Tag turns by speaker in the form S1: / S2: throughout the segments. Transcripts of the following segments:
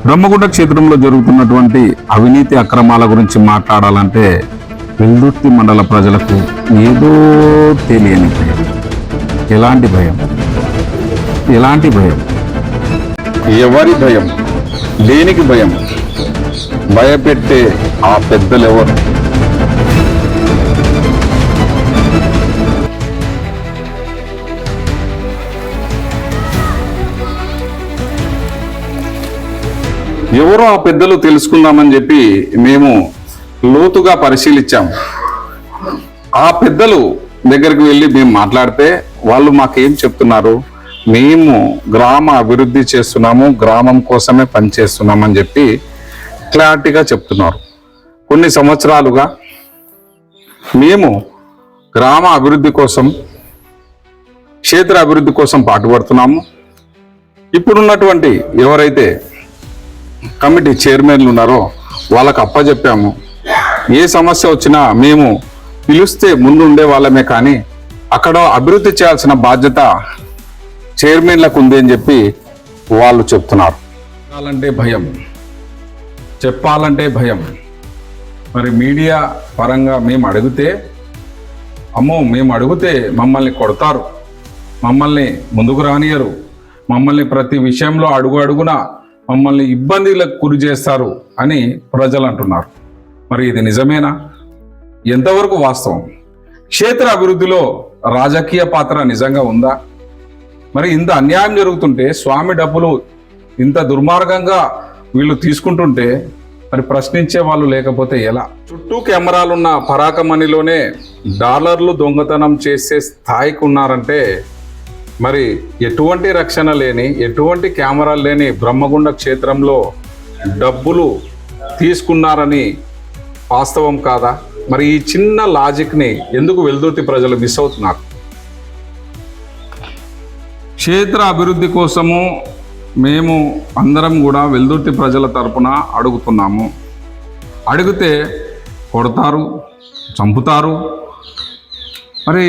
S1: బ్రహ్మగుండ క్షేత్రంలో జరుగుతున్నటువంటి అవినీతి అక్రమాల గురించి మాట్లాడాలంటే వెల్దుర్తి మండల ప్రజలకు ఏదో తెలియని భయం. ఎలాంటి భయం? ఎలాంటి భయం?
S2: ఎవరి భయం? దేనికి భయం? భయపెట్టే ఆ పెద్దలెవరు? ఎవరో ఆ పెద్దలు తెలుసుకుందామని చెప్పి మేము లోతుగా పరిశీలించాం. ఆ పెద్దలు దగ్గరికి వెళ్ళి మేము మాట్లాడితే వాళ్ళు మాకేం చెప్తున్నారు, మేము గ్రామ అభివృద్ధి చేస్తున్నాము, గ్రామం కోసమే పనిచేస్తున్నామని చెప్పి క్లారిటీగా చెప్తున్నారు. కొన్ని సంవత్సరాలుగా మేము గ్రామ అభివృద్ధి కోసం, క్షేత్ర అభివృద్ధి కోసం పాటుపడుతున్నాము. ఇప్పుడున్నటువంటి ఎవరైతే కమిటీ చైర్మన్లు ఉన్నారో వాళ్ళకు అప్పచెప్పాము. ఏ సమస్య వచ్చినా మేము పిలిస్తే ముందు ఉండే వాళ్ళమే, కానీ అక్కడ అభివృద్ధి చేయాల్సిన బాధ్యత చైర్మన్లకు ఉంది అని చెప్పి వాళ్ళు చెప్తున్నారు. చెప్పాలంటే భయం, చెప్పాలంటే భయం. మరి మీడియా పరంగా మేము అడిగితే, అమ్మో మేము అడిగితే మమ్మల్ని కొడతారు, మమ్మల్ని ముందుకు రానియరు, మమ్మల్ని ప్రతి విషయంలో అడుగు అడుగున మమ్మల్ని ఇబ్బందులకు గురి చేస్తారు అని ప్రజలు అంటున్నారు. మరి ఇది నిజమేనా? ఎంతవరకు వాస్తవం? క్షేత్ర అభివృద్ధిలో రాజకీయ పాత్ర నిజంగా ఉందా? మరి ఇంత అన్యాయం జరుగుతుంటే, స్వామి డబ్బులు ఇంత దుర్మార్గంగా వీళ్ళు తీసుకుంటుంటే మరి ప్రశ్నించే వాళ్ళు లేకపోతే ఎలా? చుట్టూ కెమెరాలున్న పరాకమణిలోనే డాలర్లు దొంగతనం చేసే స్థాయికి ఉన్నారంటే మరి ఎటువంటి రక్షణ లేని, ఎటువంటి కెమెరాలు లేని బ్రహ్మగుండ క్షేత్రంలో డబ్బులు తీసుకున్నారని వాస్తవం కాదా? మరి ఈ చిన్న లాజిక్ని ఎందుకు వెల్దుర్తి ప్రజలు మిస్ అవుతున్నారు? క్షేత్ర అభివృద్ధి కోసము మేము అందరం కూడా వెల్దుర్తి ప్రజల తరపున అడుగుతున్నాము. అడిగితే కొడతారు, చంపుతారు. మరి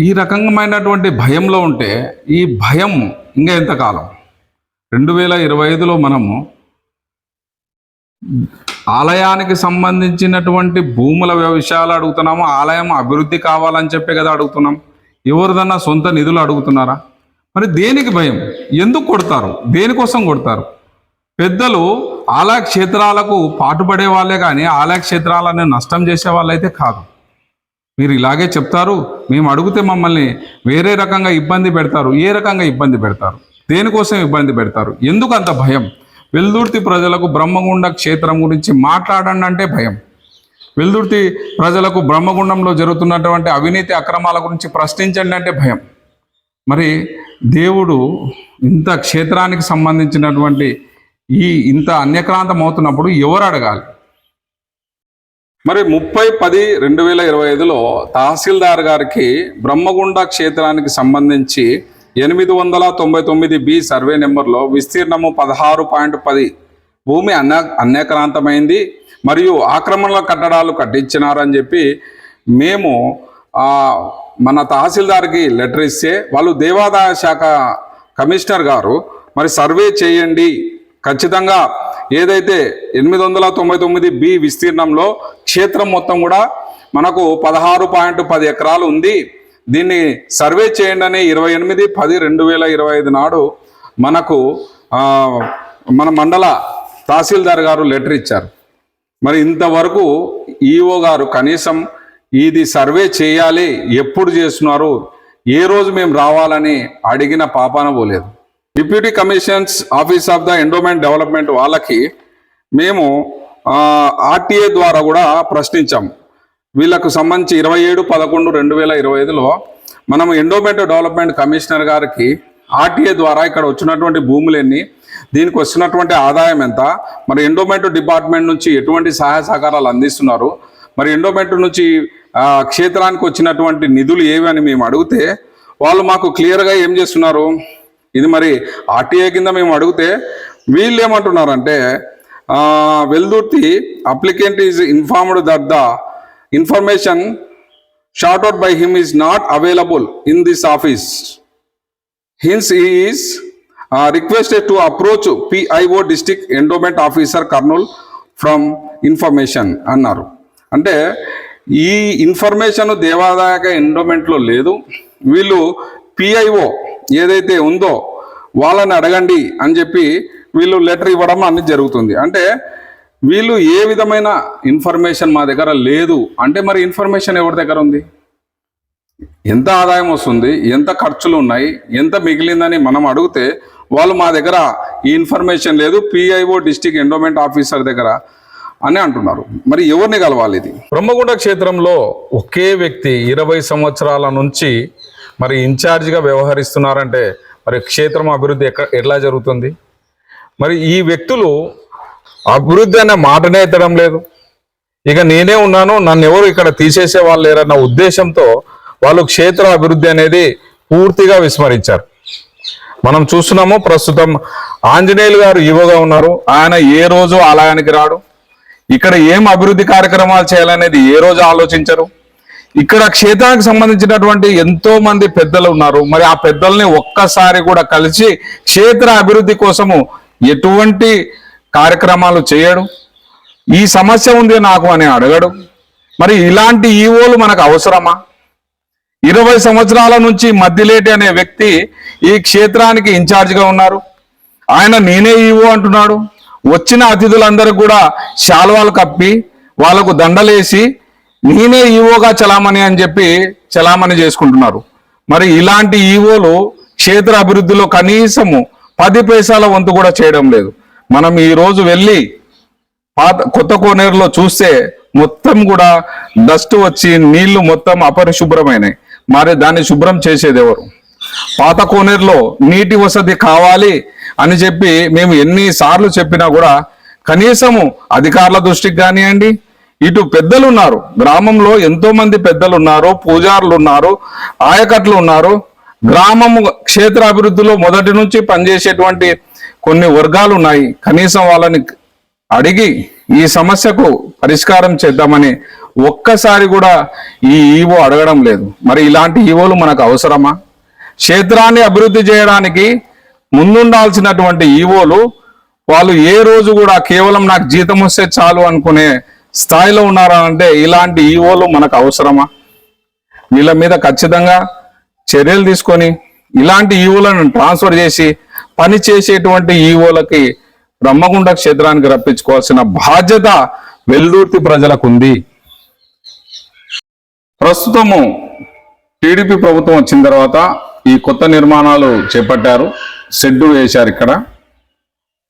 S2: ఈ రకమైనటువంటి భయంలో ఉంటే ఈ భయం ఇంకా ఎంతకాలం? 2025లో మనము ఆలయానికి సంబంధించినటువంటి భూముల విషయాలు అడుగుతున్నాము. ఆలయం అభివృద్ధి కావాలని చెప్పే కదా అడుగుతున్నాం. ఎవరిదన్నా సొంత నిధులు అడుగుతున్నారా? మరి దేనికి భయం? ఎందుకు కొడతారు? దేనికోసం కొడతారు? పెద్దలు ఆలయ క్షేత్రాలకు పాటుపడే వాళ్ళే కానీ ఆలయ క్షేత్రాలను నష్టం చేసే వాళ్ళైతే కాదు. మీరు ఇలాగే చెప్తారు, మేము అడిగితే మమ్మల్ని వేరే రకంగా ఇబ్బంది పెడతారు. ఏ రకంగా ఇబ్బంది పెడతారు? దేనికోసం ఇబ్బంది పెడతారు? ఎందుకు అంత భయం? వెల్దుర్తి ప్రజలకు బ్రహ్మగుండ క్షేత్రం గురించి మాట్లాడండి అంటే భయం. వెల్దుర్తి ప్రజలకు బ్రహ్మగుండంలో జరుగుతున్నటువంటి అవినీతి అక్రమాల గురించి ప్రశ్నించండి అంటే భయం. మరి దేవుడు ఇంత క్షేత్రానికి సంబంధించినటువంటి ఇంత అన్యక్రాంతం అవుతున్నప్పుడు ఎవరు అడగాలి? మరి 30/10/2025లో తహసీల్దార్ గారికి బ్రహ్మగుండ క్షేత్రానికి సంబంధించి 899B సర్వే నెంబర్లో విస్తీర్ణము 16.10 భూమి అన్యాక్రాంతమైంది మరియు ఆక్రమణల కట్టడాలు కట్టించినారని చెప్పి మేము మన తహసీల్దార్కి లెటర్ ఇస్తే, వాళ్ళు దేవాదాయ శాఖ కమిషనర్ గారు మరి సర్వే చేయండి, ఖచ్చితంగా ఏదైతే 899B విస్తీర్ణంలో క్షేత్రం మొత్తం కూడా మనకు 16.10 ఎకరాలు ఉంది, దీన్ని సర్వే చేయండి అని 28/10/2025 నాడు మనకు మన మండల తహసీల్దార్ గారు లెటర్ ఇచ్చారు. మరి ఇంతవరకు ఈఓ గారు కనీసం ఇది సర్వే చేయాలి, ఎప్పుడు చేస్తున్నారు, ఏ రోజు మేము రావాలని అడిగిన పాపాన పోలేదు. Deputy commissions office of the endowment development వాళ్ళకి మేము ఆర్టీఏ ద్వారా కూడా ప్రశ్నించాం. వీళ్ళకు సంబంధించి 27/11/2025లో మనం ఎండోమెంట్ డెవలప్మెంట్ కమిషనర్ గారికి ఆర్టీఏ ద్వారా ఇక్కడ వచ్చినటువంటి భూములెన్ని, దీనికి వస్తున్నటువంటి ఆదాయం ఎంత, మరి ఎండోమెంట్ డిపార్ట్మెంట్ నుంచి ఎటువంటి సహాయ సహకారాలు అందిస్తున్నారు, మరి ఎండోమెంట్ నుంచి క్షేత్రానికి వచ్చినటువంటి నిధులు ఏవి అని మేము అడిగితే వాళ్ళు మాకు క్లియర్గా ఏం చేస్తున్నారు, ఇది మరి ఆర్టీఏ కింద మేము అడిగితే వీళ్ళు ఏమంటున్నారంటే, Veldurthi applicant is informed that the information sought out by him is not available in this office, hence he is requested to approach PIO district endowment officer Kurnool from information అన్నారు. అంటే ఈ ఇన్ఫర్మేషన్ దేవాదాయ ఎండోమెంట్లో లేదు, వీళ్ళు పిఐఓ ఏదైతే ఉందో వాళ్ళని అడగండి అని చెప్పి వీళ్ళు లెటర్ ఇవ్వడం అనేది జరుగుతుంది. అంటే వీళ్ళు ఏ విధమైన ఇన్ఫర్మేషన్ మా దగ్గర లేదు అంటే మరి ఇన్ఫర్మేషన్ ఎవరి దగ్గర ఉంది, ఎంత ఆదాయం వస్తుంది, ఎంత ఖర్చులు ఉన్నాయి, ఎంత మిగిలిందని మనం అడిగితే వాళ్ళు మా దగ్గర ఈ ఇన్ఫర్మేషన్ లేదు, పిఐఓ డిస్ట్రిక్ట్ ఎండోమెంట్ ఆఫీసర్ దగ్గర అని అంటున్నారు. మరి ఎవరిని కలవాలి? ఇది బ్రహ్మగుండ క్షేత్రంలో ఒకే వ్యక్తి 20 సంవత్సరాల నుంచి మరి ఇన్ఛార్జిగా వ్యవహరిస్తున్నారంటే మరి క్షేత్రం అభివృద్ధి ఎట్లా జరుగుతుంది? మరి ఈ వ్యక్తులు అభివృద్ధి అనే మాటనే ఎత్తడం లేదు. ఇక నేనే ఉన్నాను, నన్ను ఎవరు ఇక్కడ తీసేసే వాళ్ళు లేరన్న ఉద్దేశంతో వాళ్ళు క్షేత్ర అభివృద్ధి అనేది పూర్తిగా విస్మరించారు. మనం చూస్తున్నాము, ప్రస్తుతం ఆంజనేయులు గారు ఈవోగా ఉన్నారు. ఆయన ఏ రోజు ఆలయానికి రాడు, ఇక్కడ ఏం అభివృద్ధి కార్యక్రమాలు చేయాలనేది ఏ రోజు ఆలోచించరు. ఇక్కడ క్షేత్రానికి సంబంధించినటువంటి ఎంతో మంది పెద్దలు ఉన్నారు. మరి ఆ పెద్దల్ని ఒక్కసారి కూడా కలిసి క్షేత్ర అభివృద్ధి కోసము ఎటువంటి కార్యక్రమాలు చేయడు. ఈ సమస్య ఉంది నాకు అని అడగడు. మరి ఇలాంటి ఈవోలు మనకు అవసరమా? 20 సంవత్సరాల నుంచి మద్దిలేటి అనే వ్యక్తి ఈ క్షేత్రానికి ఇన్ఛార్జిగా ఉన్నారు. ఆయన నేనే ఈవో అంటున్నాడు. వచ్చిన అతిథులందరూ కూడా శాల్వాలు కప్పి వాళ్ళకు దండలేసి నేనే ఈవోగా చలామణి అని చెప్పి చలామణి చేసుకుంటున్నారు. మరి ఇలాంటి ఈవోలు క్షేత్ర అభివృద్ధిలో కనీసము 10 పైసల వంతు కూడా చేయడం లేదు. మనం ఈ రోజు వెళ్ళి కొత్త కోనేరులో చూస్తే మొత్తం కూడా డస్ట్ వచ్చి నీళ్లు మొత్తం అపరిశుభ్రమైనాయి. మరి దాన్ని శుభ్రం చేసేది ఎవరు? పాత కోనేరులో నీటి వసతి కావాలి అని చెప్పి మేము ఎన్నిసార్లు చెప్పినా కూడా కనీసము అధికారుల దృష్టికి కానివ్వండి, ఇటు పెద్దలు ఉన్నారు, గ్రామంలో ఎంతో మంది పెద్దలు ఉన్నారు, పూజారులు ఉన్నారు, ఆయకట్లు ఉన్నారు, గ్రామము క్షేత్ర అభివృద్ధిలో మొదటి నుంచి పనిచేసేటువంటి కొన్ని వర్గాలు ఉన్నాయి. కనీసం వాళ్ళని అడిగి ఈ సమస్యకు పరిష్కారం చేద్దామని ఒక్కసారి కూడా ఈ ఈవో అడగడం లేదు. మరి ఇలాంటి ఈవోలు మనకు అవసరమా? క్షేత్రాన్ని అభివృద్ధి చేయడానికి ముందుండాల్సినటువంటి ఈవోలు వాళ్ళు ఏ రోజు కూడా కేవలం నాకు జీతం వస్తే చాలు అనుకునే స్థాయిలో ఉన్నారా అంటే ఇలాంటి ఈవోలు మనకు అవసరమా? వీళ్ళ మీద ఖచ్చితంగా చర్యలు తీసుకొని ఇలాంటి ఈవోలను ట్రాన్స్ఫర్ చేసి పని చేసేటువంటి ఈవోలకి బ్రహ్మగుండ క్షేత్రానికి రప్పించుకోవాల్సిన బాధ్యత వెల్దుర్తి ప్రజలకు ఉంది. ప్రస్తుతము టీడీపీ ప్రభుత్వం వచ్చిన తర్వాత ఈ కొత్త నిర్మాణాలు చేపట్టారు, షెడ్డు వేశారు ఇక్కడ.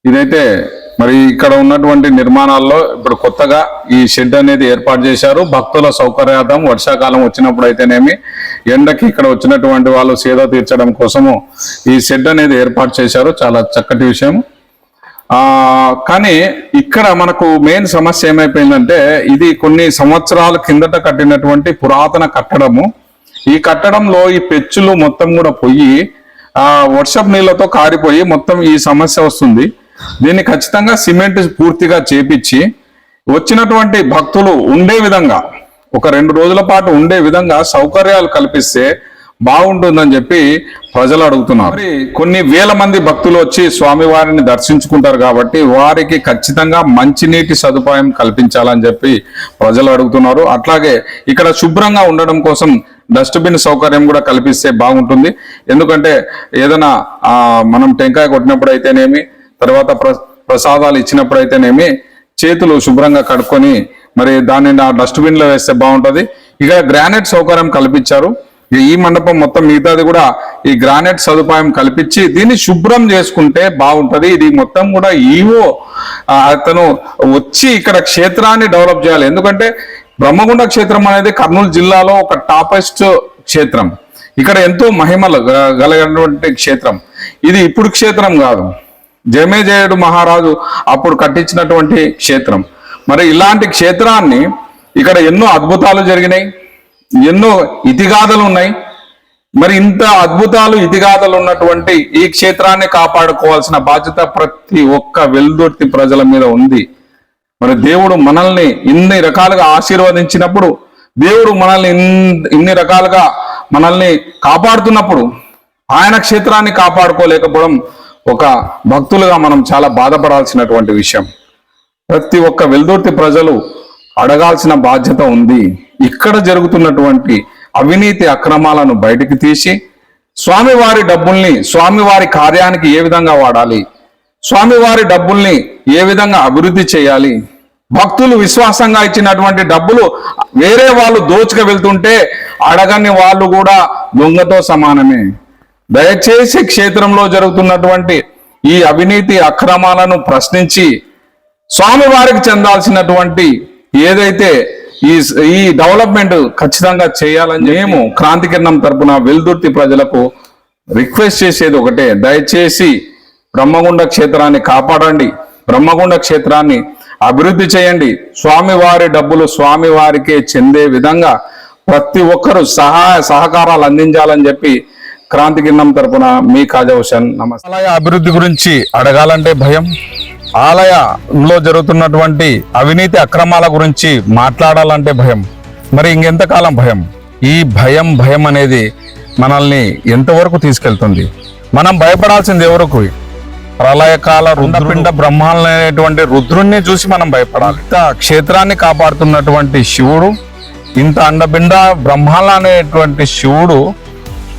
S2: ఇదైతే మరి ఇక్కడ ఉన్నటువంటి నిర్మాణాల్లో ఇప్పుడు కొత్తగా ఈ షెడ్ అనేది ఏర్పాటు చేశారు. భక్తుల సౌకర్యార్థం వర్షాకాలం వచ్చినప్పుడు అయితేనేమి, ఎండకి ఇక్కడ వచ్చినటువంటి వాళ్ళు సేద తీర్చడం కోసము ఈ షెడ్ అనేది ఏర్పాటు చేశారు. చాలా చక్కటి విషయం. కానీ ఇక్కడ మనకు మెయిన్ సమస్య ఏమైపోయిందంటే ఇది కొన్ని సంవత్సరాల కిందట కట్టినటువంటి పురాతన కట్టడము. ఈ కట్టడంలో ఈ పెచ్చులు మొత్తం కూడా పొయ్యి వర్షపు నీళ్లతో కారిపోయి మొత్తం ఈ సమస్య వస్తుంది. దీన్ని ఖచ్చితంగా సిమెంట్ పూర్తిగా చేపించి వచ్చినటువంటి భక్తులు ఉండే విధంగా ఒక 2 రోజుల పాటు ఉండే విధంగా సౌకర్యాలు కల్పిస్తే బాగుంటుందని చెప్పి ప్రజలు అడుగుతున్నారు. మరి కొన్ని వేల మంది భక్తులు వచ్చి స్వామివారిని దర్శించుకుంటారు కాబట్టి వారికి ఖచ్చితంగా మంచినీటి సదుపాయం కల్పించాలని చెప్పి ప్రజలు అడుగుతున్నారు. అట్లాగే ఇక్కడ శుభ్రంగా ఉండడం కోసం డస్ట్బిన్ సౌకర్యం కూడా కల్పిస్తే బాగుంటుంది. ఎందుకంటే ఏదైనా మనం టెంకాయ కొట్టినప్పుడు అయితేనేమి, తర్వాత ప్రసాదాలు ఇచ్చినప్పుడు అయితేనేమి చేతులు శుభ్రంగా కడుక్కొని మరి దాన్ని డస్ట్బిన్ లో వేస్తే బాగుంటుంది. ఇక గ్రానైట్ సౌకర్యం కల్పించారు. ఈ మండపం మొత్తం మిగతాది కూడా ఈ గ్రానైట్ సదుపాయం కల్పించి దీన్ని శుభ్రం చేసుకుంటే బాగుంటది. ఇది మొత్తం కూడా ఈవో అతను వచ్చి ఇక్కడ క్షేత్రాన్ని డెవలప్ చేయాలి. ఎందుకంటే బ్రహ్మగుండ క్షేత్రం అనేది కర్నూలు జిల్లాలో ఒక టాపెస్ట్ క్షేత్రం. ఇక్కడ ఎంతో మహిమలు గలగినటువంటి క్షేత్రం. ఇది ఇప్పుడు క్షేత్రం కాదు, జమేజయుడు మహారాజు అప్పుడు కట్టించినటువంటి క్షేత్రం. మరి ఇలాంటి క్షేత్రాన్ని ఇక్కడ ఎన్నో అద్భుతాలు జరిగినాయి, ఎన్నో ఇతిగాథలు ఉన్నాయి. మరి ఇంత అద్భుతాలు ఇతిగాథలు ఉన్నటువంటి ఈ క్షేత్రాన్ని కాపాడుకోవాల్సిన బాధ్యత ప్రతి ఒక్క వెల్దుర్తి ప్రజల మీద ఉంది. మరి దేవుడు మనల్ని ఇన్ని రకాలుగా ఆశీర్వదించినప్పుడు, దేవుడు మనల్ని ఇన్ని రకాలుగా మనల్ని కాపాడుతున్నప్పుడు ఆయన క్షేత్రాన్ని కాపాడుకోలేకపోవడం ఒక భక్తులుగా మనం చాలా బాధపడాల్సినటువంటి విషయం. ప్రతి ఒక్క వెల్దుర్తి ప్రజలు అడగాల్సిన బాధ్యత ఉంది. ఇక్కడ జరుగుతున్నటువంటి అవినీతి అక్రమాలను బయటికి తీసి స్వామివారి డబ్బుల్ని స్వామివారి కార్యానికి ఏ విధంగా వాడాలి, స్వామివారి డబ్బుల్ని ఏ విధంగా అభివృద్ధి చేయాలి, భక్తులు విశ్వాసంగా ఇచ్చినటువంటి డబ్బులు వేరే వాళ్ళు దోచుకు వెళ్తుంటే అడగని వాళ్ళు కూడా దొంగతో సమానమే. దయచేసి క్షేత్రంలో జరుగుతున్నటువంటి ఈ అవినీతి అక్రమాలను ప్రశ్నించి స్వామివారికి చెందాల్సినటువంటి ఏదైతే ఈ డెవలప్మెంట్ ఖచ్చితంగా చేయాలని మేము క్రాంతికిరణం తరపున వెల్దుర్తి ప్రజలకు రిక్వెస్ట్ చేసేది ఒకటే, దయచేసి బ్రహ్మగుండ క్షేత్రాన్ని కాపాడండి, బ్రహ్మగుండ క్షేత్రాన్ని అభివృద్ధి చేయండి. స్వామివారి డబ్బులు స్వామివారికే చెందే విధంగా ప్రతి ఒక్కరూ సహకారాలు అందించాలని చెప్పి క్రాంతికిరణం తరపున మీ ఖాజా హుసేన్. నమస్తే. ఆలయ అభివృద్ధి గురించి అడగాలంటే భయం, ఆలయంలో జరుగుతున్నటువంటి అవినీతి అక్రమాల గురించి మాట్లాడాలంటే భయం. మరి ఇంకెంతకాలం భయం? ఈ భయం అనేది మనల్ని ఎంతవరకు తీసుకెళ్తుంది? మనం భయపడాల్సింది ఎవరికి? ప్రళయకాల రుద్రపిండ బ్రహ్మాలనేటువంటి రుద్రుణ్ణి చూసి మనం భయపడాలి. ఇంత క్షేత్రాన్ని కాపాడుతున్నటువంటి శివుడు, ఇంత అండపిండ బ్రహ్మాల అనేటువంటి శివుడు,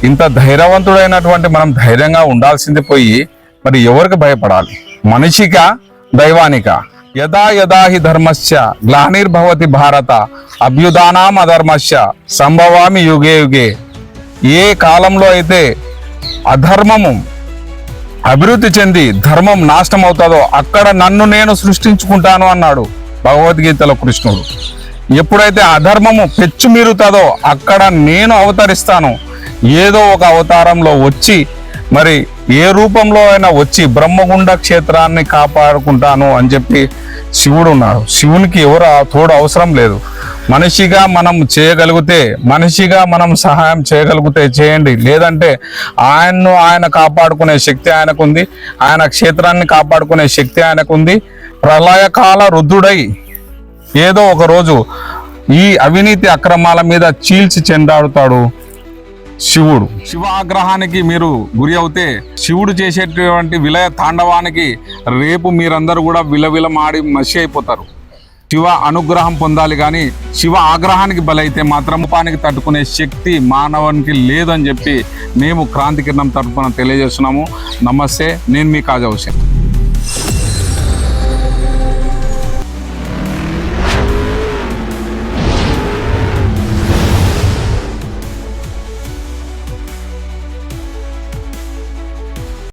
S2: ఇంత ధైర్యవంతుడైనటువంటి మనం ధైర్యంగా ఉండాల్సింది పోయి మరి ఎవరికి భయపడాలి? మనిషికా దైవానిక? యదా యదా హి ధర్మస్య గ్లానిర్భవతి భారత అభ్యుదానాం అధర్మస్య సంభవామి యుగే యుగే. ఏ కాలంలో అయితే అధర్మము అభివృద్ధి చెంది ధర్మం నాశనం అవుతుందో అక్కడ నన్ను నేను సృష్టించుకుంటాను అన్నాడు భగవద్గీతలో కృష్ణుడు. ఎప్పుడైతే అధర్మము పెచ్చుమీరుతుందో అక్కడ నేను అవతరిస్తాను. ఏదో ఒక అవతారంలో వచ్చి మరి ఏ రూపంలో అయినా వచ్చి బ్రహ్మగుండ క్షేత్రాన్ని కాపాడుకుంటాను అని చెప్పి శివుడు ఉన్నాడు. శివునికి ఎవరు తోడు అవసరం లేదు. మనిషిగా మనం చేయగలిగితే, మనిషిగా మనం సహాయం చేయగలిగితే చేయండి. లేదంటే ఆయన కాపాడుకునే శక్తి ఆయనకుంది, ఆయన క్షేత్రాన్ని కాపాడుకునే శక్తి ఆయనకుంది. ప్రళయకాల రుద్రుడై ఏదో ఒక రోజు ఈ అవినీతి అక్రమాల మీద చీల్చి చెండాడుతాడు శివుడు. శివ ఆగ్రహానికి మీరు గురి అవుతే శివుడు చేసేటువంటి విలయ తాండవానికి రేపు మీరందరూ కూడా విలవిలమాడి మసి అయిపోతారు. శివ అనుగ్రహం పొందాలి కానీ శివ ఆగ్రహానికి బలైతే మాత్రం పానికి తట్టుకునే శక్తి మానవానికి లేదని చెప్పి మేము క్రాంతికిరణం తరపున తెలియజేస్తున్నాము. నమస్తే. నేను మీ ఖాజా హుసేన్.